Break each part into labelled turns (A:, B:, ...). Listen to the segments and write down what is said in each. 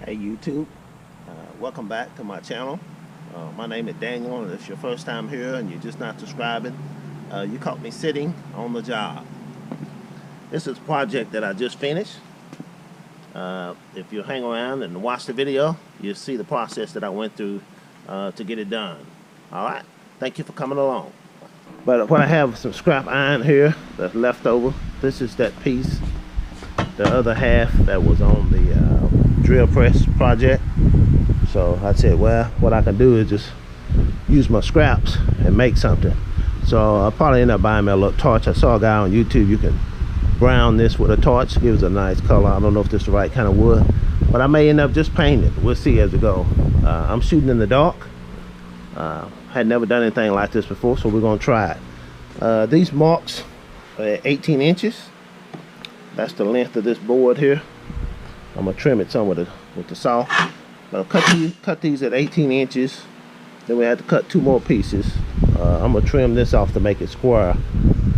A: Hey YouTube, welcome back to my channel. My name is Daniel, and if it's your first time here and you're just not subscribing, you caught me sitting on the job. This is a project that I just finished. If you hang around and watch the video, you'll see the process that I went through to get it done. Alright, thank you for coming along. But what I have some scrap iron here that's left over. This is that piece, the other half that was on the drill press project. So I said, well, what I can do is just use my scraps and make something. So I'll probably end up buying me a little torch. I saw a guy on YouTube, you can brown this with a torch, gives a nice color. I don't know if this is the right kind of wood, but I may end up just painting it. We'll see as we go. I'm shooting in the dark. Had never done anything like this before, so we're gonna try it. These marks are 18 inches. That's the length of this board here. I'm gonna trim it some with the saw. But I'll cut these at 18 inches. Then we have to cut two more pieces. I'm gonna trim this off to make it square,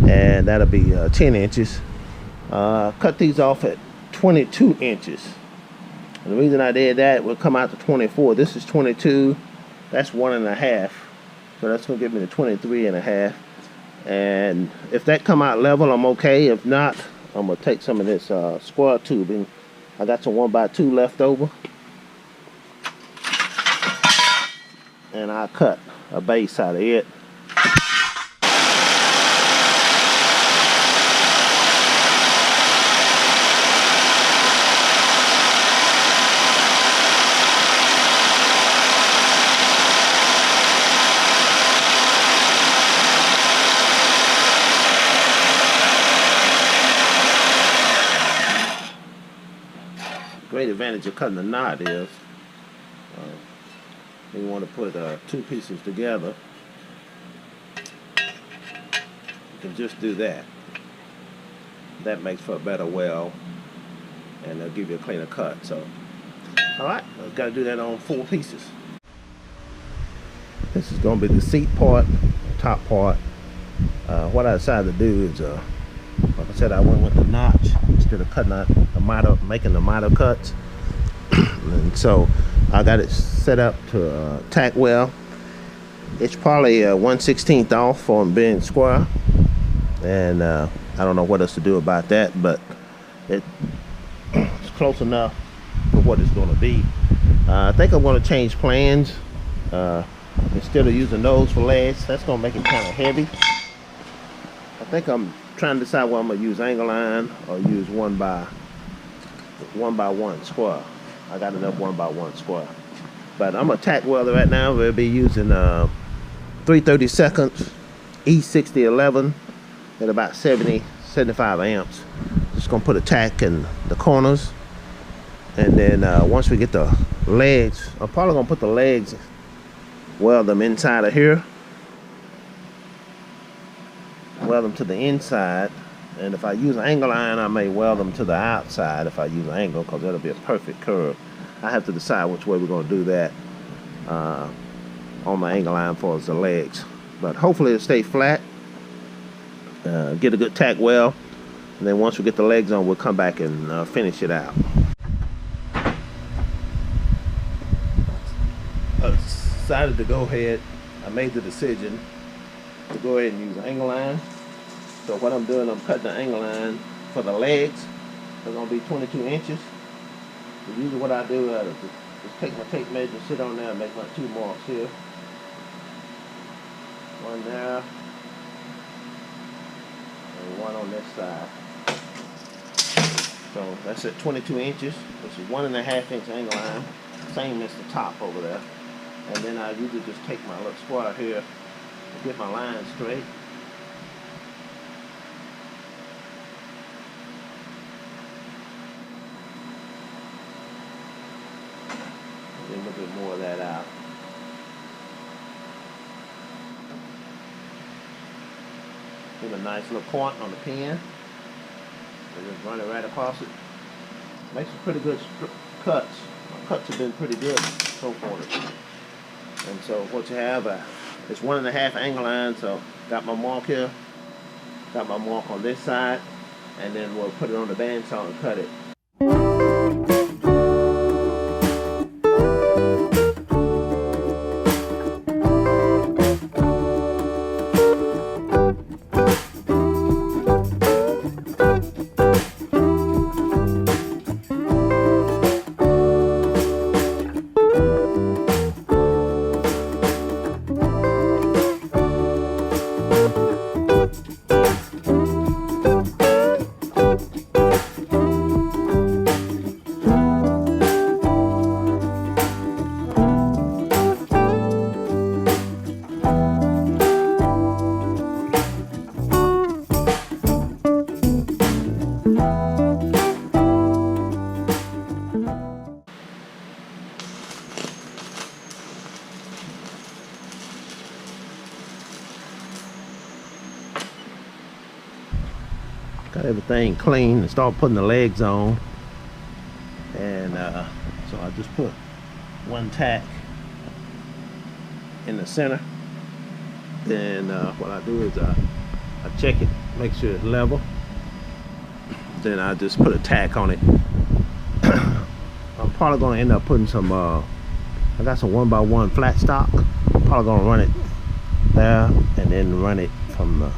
A: and that'll be 10 inches. Cut these off at 22 inches. And the reason I did that will come out to 24. This is 22. That's 1.5. So that's gonna give me the 23.5. And if that come out level, I'm okay. If not, I'm gonna take some of this square tubing. I got some 1x2 left over, and I cut a base out of it. Great advantage of cutting a knot is you want to put two pieces together. You can just do that. That makes for a better weld, and it'll give you a cleaner cut. So, all right, I've got to do that on 4 pieces. This is going to be the seat part, top part. What I decided to do is, like I said, I went with the notch instead of cutting out the miter, making the miter cuts. And so I got it set up to tack weld. It's probably 1/16 off on being square, and I don't know what else to do about that, but it's close enough for what it's going to be. I think I'm going to change plans. Instead of using those for legs, that's going to make it kind of heavy. I think I'm trying to decide whether I'm going to use angle iron or use 1x1 square. I got enough 1x1 square. But I'm a tack welder right now. We'll be using 3/32 E6011 at about 75 amps. Just gonna put a tack in the corners, and then once we get the legs, I'm probably gonna put the legs, weld them inside of here, weld them to the inside, and if I use an angle iron, I may weld them to the outside if I use an angle, because that'll be a perfect curve. I have to decide which way we're going to do that on the angle iron for the legs. But hopefully it'll stay flat, get a good tack weld, and then once we get the legs on, we'll come back and finish it out. I decided to go ahead, I made the decision to go ahead and use an angle iron. So what I'm doing, I'm cutting the angle iron for the legs. They're going to be 22 inches. So usually what I do is just take my tape measure, sit on there, and make my 2 marks here. One there, and one on this side. So that's at 22 inches, which is 1.5 inch angle iron, same as the top over there. And then I usually just take my little square here and get my line straight. A little bit more of that out. Give a nice little point on the pen, and just run it right across it. Makes some pretty good cuts. My cuts have been pretty good so far. And so what you have is 1.5 angle iron. So got my mark here, got my mark on this side, and then we'll put it on the bandsaw and cut it. got everything clean and start putting the legs on. And so I just put one tack in the center. Then what I do is I check it, make sure it's level. Then I just put a tack on it. I'm probably gonna end up putting some I got some 1x1 flat stock. I'm probably gonna run it there and then run it from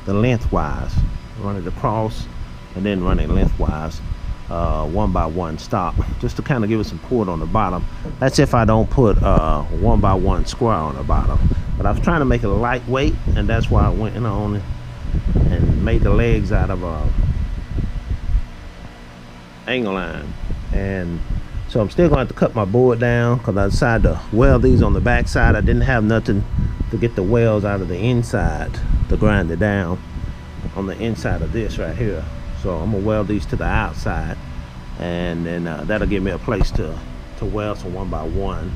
A: the lengthwise, run it across and then run it lengthwise, 1x1 stock, just to kind of give it some pull on the bottom. That's if I don't put 1x1 square on the bottom. But I was trying to make it lightweight, and that's why I went in on it and made the legs out of angle line. And so I'm still gonna have to cut my board down because I decided to weld these on the back side. I didn't have nothing to get the welds out of the inside to grind it down on the inside of this right here. So I'm gonna weld these to the outside, and then that'll give me a place to weld some 1x1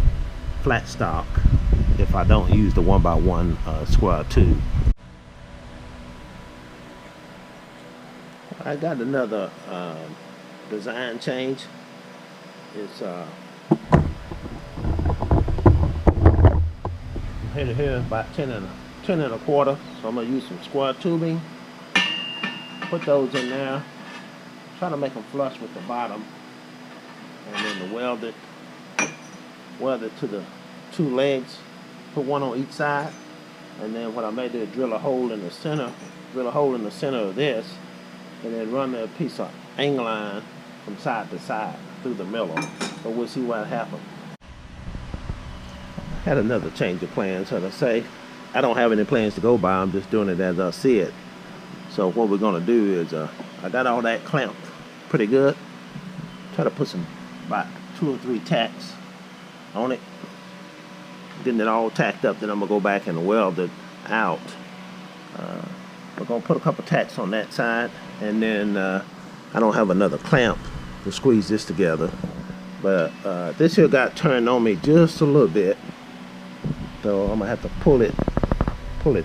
A: flat stock if I don't use the 1x1 square tube. I got another design change. It's here to here about 10 and a quarter. So I'm gonna use some square tubing. Put those in there. Try to make them flush with the bottom, and then to weld it to the two legs. Put one on each side, and then what I may do is drill a hole in the center. Drill a hole in the center of this, and then run a piece of angle line from side to side through the middle. So we'll see what happens. Had another change of plans. So to say, I don't have any plans to go by. I'm just doing it as I see it. So what we're gonna do is, I got all that clamped pretty good. Try to put some about 2 or 3 tacks on it. Getting it all tacked up, then I'm gonna go back and weld it out. We're gonna put a couple tacks on that side, and then I don't have another clamp to squeeze this together, but this here got turned on me just a little bit, so I'm gonna have to pull it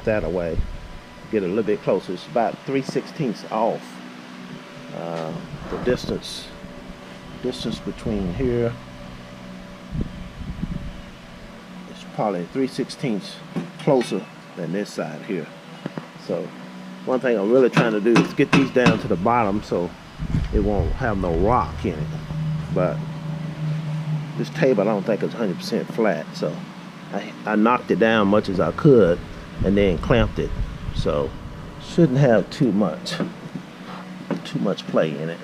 A: that away, get a little bit closer. It's about 3/16 off. The distance between here is probably 3/16 closer than this side here. So one thing I'm really trying to do is get these down to the bottom so it won't have no rock in it. But this table I don't think is 100% flat, so I knocked it down much as I could and then clamped it. So shouldn't have too much play in it.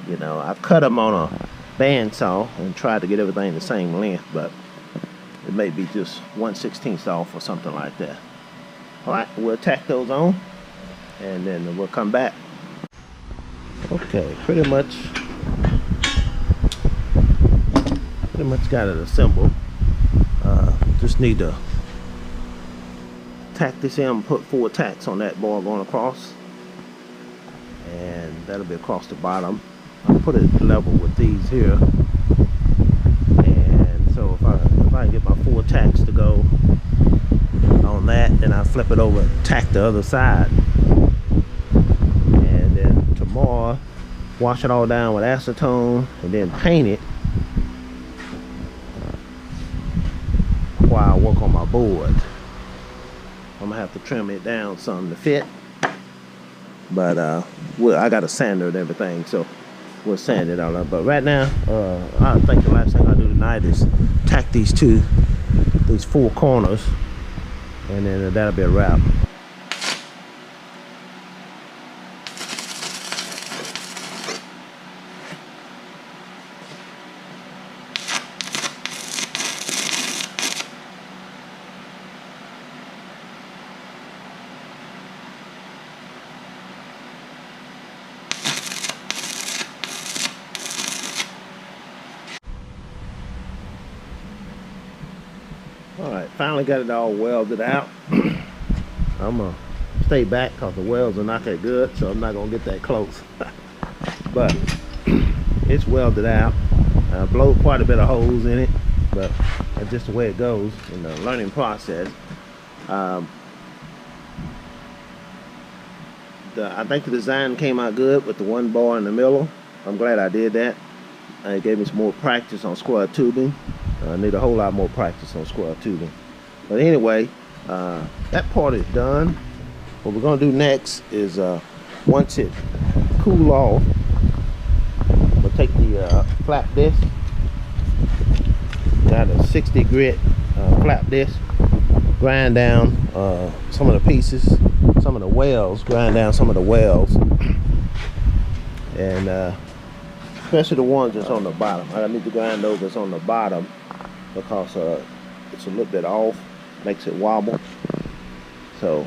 A: You know, I've cut them on a bandsaw and tried to get everything the same length, but it may be just 1/16 off or something like that. All right, we'll tack those on, and then we'll come back. Okay, pretty much got it assembled. Just need to tack this in, put 4 tacks on that bar going across, and that'll be across the bottom. I'll put it level with these here, and so if I can get my 4 tacks to go on that, then I flip it over and tack the other side, and then tomorrow wash it all down with acetone and then paint it while I work on my board. I'm gonna have to trim it down some to fit, but I got a sander and everything, so we'll sand it all up. But right now, I think the last thing I do tonight is tack these 4 corners, and then that'll be a wrap. Alright, finally got it all welded out. I'm gonna stay back because the welds are not that good, so I'm not gonna get that close. But it's welded out. I blowed quite a bit of holes in it, but that's just the way it goes in the learning process. I think the design came out good with the one bar in the middle. I'm glad I did that. It gave me some more practice on square tubing. I need a whole lot more practice on square tubing. But anyway, that part is done. What we're gonna do next is once it cool off, we'll take the flap disc. Got a 60 grit flap disc. Grind down some of the pieces, some of the welds. Grind down some of the welds, and especially the ones that's on the bottom. I need to grind those that's on the bottom because it's a little bit off, makes it wobble. So,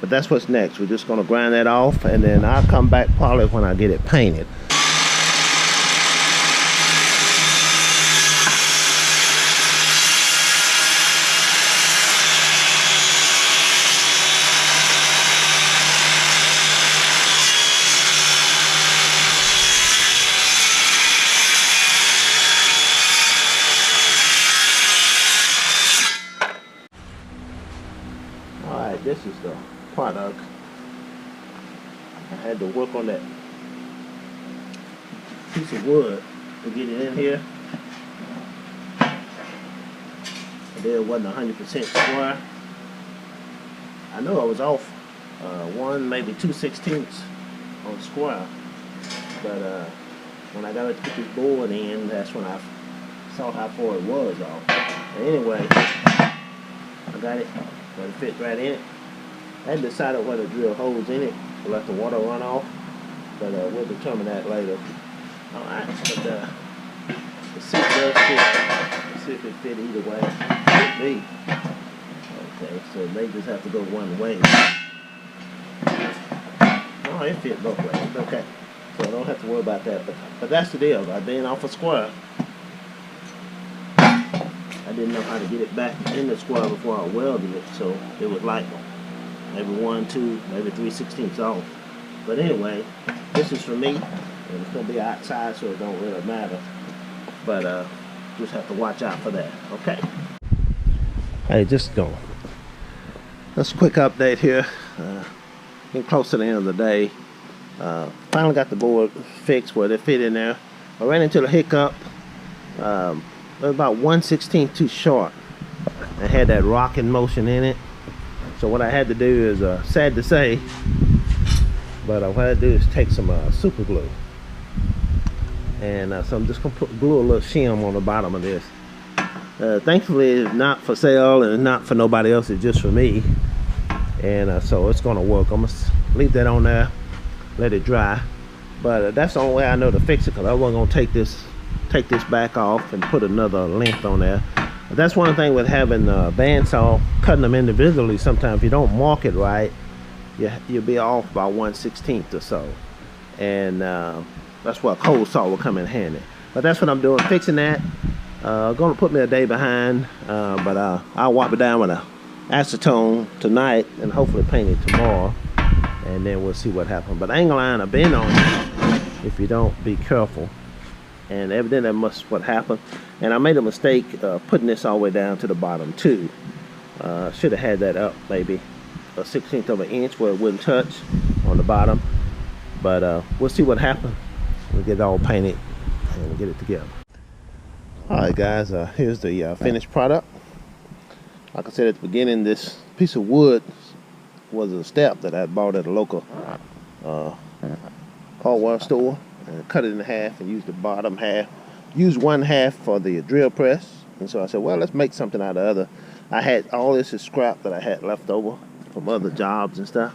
A: but that's what's next. We're just gonna grind that off, and then I'll come back probably when I get it painted. Alright, this is the product. I had to work on that piece of wood to get it in here. It wasn't 100% square. I know I was off 1, maybe 2/16 on square, but when I got to put this board in, that's when I saw how far it was off. But anyway, I got it. Let it fit right in it. I hadn't decided whether to drill holes in it to let the water run off, but we'll determine that later. Alright, but the seat does fit. Let's see if it fit either way. It be. Okay, so they just have to go one way. Oh, it fit both ways. Okay, so I don't have to worry about that. But that's the deal. I've been off a square. I didn't know how to get it back in the square before I welded it, so it was like maybe 1, 2, maybe 3/16 off. But anyway, this is for me, and it's gonna be outside, so it don't really matter. But just have to watch out for that. Okay. Hey, just going. That's a quick update here. Getting close to the end of the day. Finally got the board fixed where they fit in there. I ran into the hiccup. It was about 1/16 too short. It had that rocking motion in it. So what I had to do is, sad to say, but what I had to do is take some super glue. And so I'm just gonna glue a little shim on the bottom of this. Thankfully it's not for sale and it's not for nobody else, it's just for me. And so it's gonna work. I'm gonna leave that on there, let it dry. But that's the only way I know to fix it, because I wasn't gonna take this back off and put another length on there. But that's one thing with having bandsaw, cutting them individually. Sometimes if you don't mark it right, you'll be off by 1/16 or so. And that's where a cold saw will come in handy. But that's what I'm doing, fixing that. Gonna put me a day behind, but I'll wipe it down with a acetone tonight and hopefully paint it tomorrow, and then we'll see what happens. But I ain't gonna line a bend on it if you don't be careful. And evidently that must what happened. And I made a mistake putting this all the way down to the bottom too. Should have had that up maybe a 1/16 of an inch where it wouldn't touch on the bottom. But we'll see what happens. We'll get it all painted and we'll get it together. Alright guys, here's the finished product. Like I said at the beginning, this piece of wood was a step that I bought at a local hardware store. And cut it in half and used the bottom half. Used one half for the drill press. And so I said, well, let's make something out of the other. I had all this is scrap that I had left over from other jobs and stuff.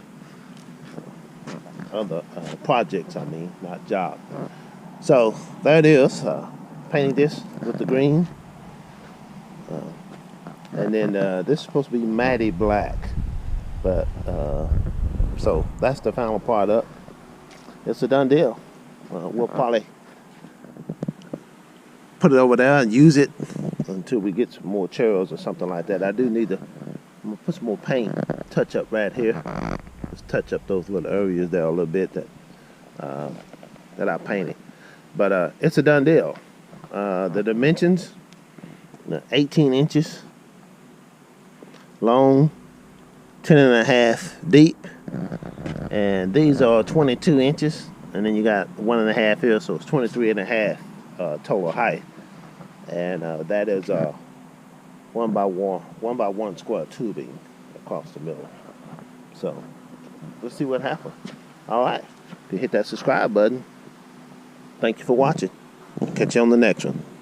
A: Other projects, I mean, not jobs. So there it is. Painting this with the green. And then this is supposed to be matty black. But so that's the final product. It's a done deal. We'll probably put it over there and use it until we get some more chairs or something like that. I do need to I'm gonna put some more paint, touch up right here. Just touch up those little areas there a little bit that I painted. But it's a done deal. The dimensions, 18 inches long, 10.5 deep, And these are 22 inches, and then you got 1.5 here, so it's 23.5 total height. And that is 1x1 square tubing across the middle. So let's see what happens. All right, if you hit that subscribe button, thank you for watching. Catch you on the next one.